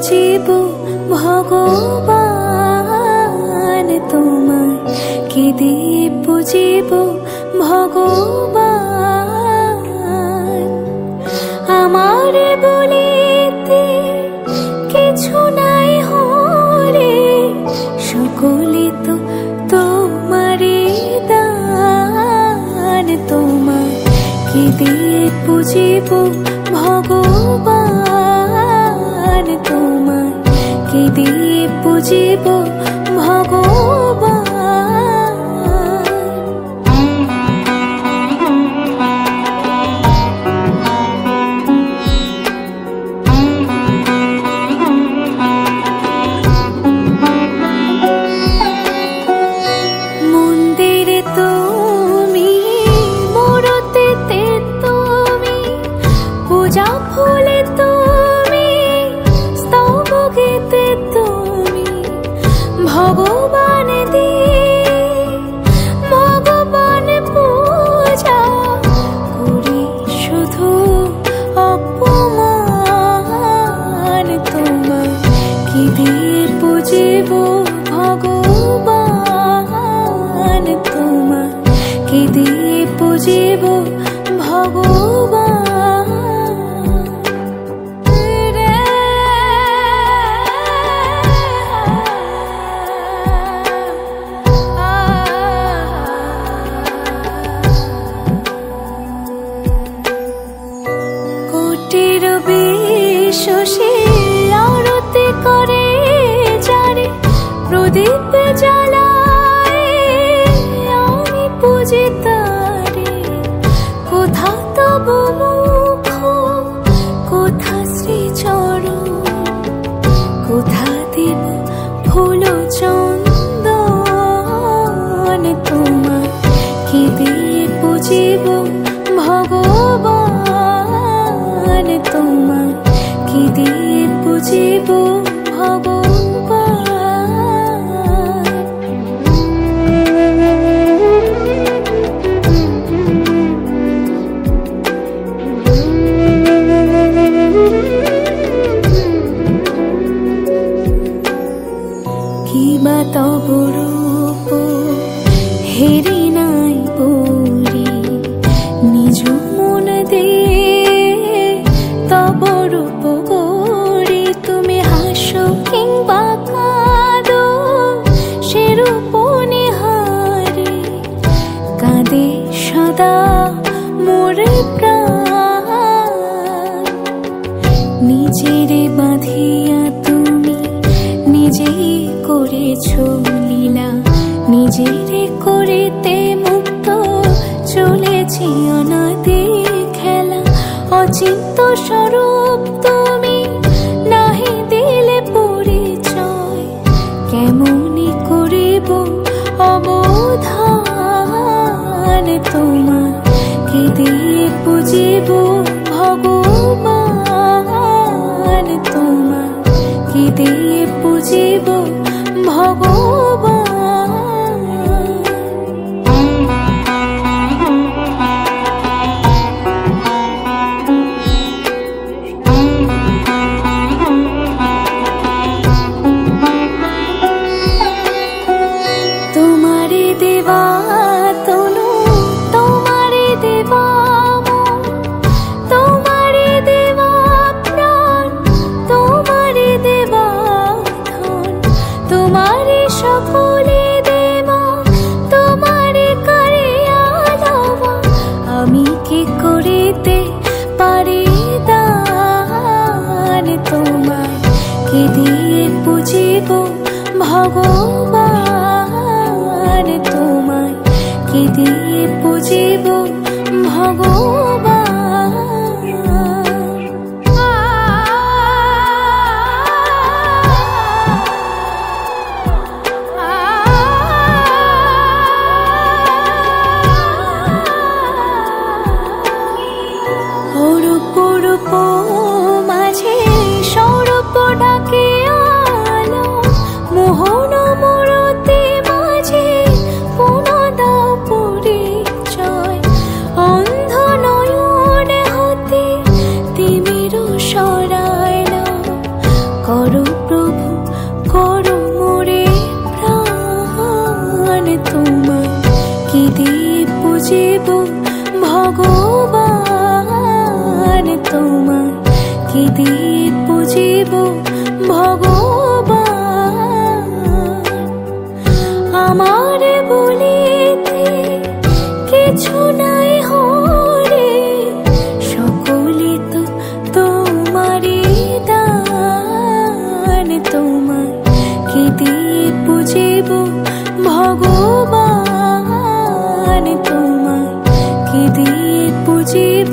পুজিব ভগবান তোমায়, কি দিয়ে পুজিব ভগবান। আমারে বলিতে কিছু নাই হরে, সকলে তো তোমারে দান। তোমায় কি দিয়ে পুজিব ভগবান, তোমায় কি দিয়ে পুজিব ভগবান। মন্দিরে তুমি, মূরতিতে তুমি, পূজা ফুলে তুমি, স্তব গীতে তুমি, ভগবান দিয়ে ভগবান পূজা করি শুধু অপমান। তোমায় কি দিয়ে পুজিব ভগবান, তোমায় কি দিয়ে পুজিব ভগবান। কোটির বিশ্বসে আরতি করে যারে, প্রদীপ জ্বালায় আমি পুজি তারে। কোথা তব মুখ, কোথা শ্রীচরণ, কোথা দেব ফুল চন্দন। তোমায় কি দিয়ে পুজিব ভগবান, তোমায় কি দিয়ে পুজিব ভগবান। কিবা তব রূপ হেরি নাই পরি, নিজ মন দিয়ে তব রূপ গড়ি। তুমি হাসো কিংবা কাঁদো সে রূপ নিহারে, কাঁদে সদা মোর প্রাণ। নিজেরে বাঁধিয়া তুমি নিজেই করেছ লীলা, নিজেরে করিতে মুক্ত চলেছি অনাদি খেলা। অচিন্ত স্বরূপ তুমি নাহি দিলে পরিচয়, কেমনি করিব অবধান। তোমায় কি দিয়ে পুজিব ভগবান, তোমায় কি দিয়ে পুজিব ভগবান। তোমারে দেবা তনু, তোমারে দেবা মন, তোমারে দেবা প্রাণ, তোমারে দেবা ধন, তোমারে সকলে দেবা, তোমারে কারিয়া লওয়া। আমি কি করিতে পারি দান, তোমায় কি দিয়ে পুজিব ভগবান, তোমায় কি দিয়ে পুজিব ভগবান। অরূপ রূপ মাঝে সৌরভ ডাকে আলো, মোহন মূরতি মাঝে পুনঃ দাও পরিচয়। অন্ধ নয় পুজিব ভগবান, তোমায় কি দিয়ে পুজিব ভগবান। আমার বলিতে কিছু নাই হরে, সকলে তো তোমারই দান, তোমায় কি দিয়ে পুজিব ভগবান, তোমায় কি দিয়ে পুজিব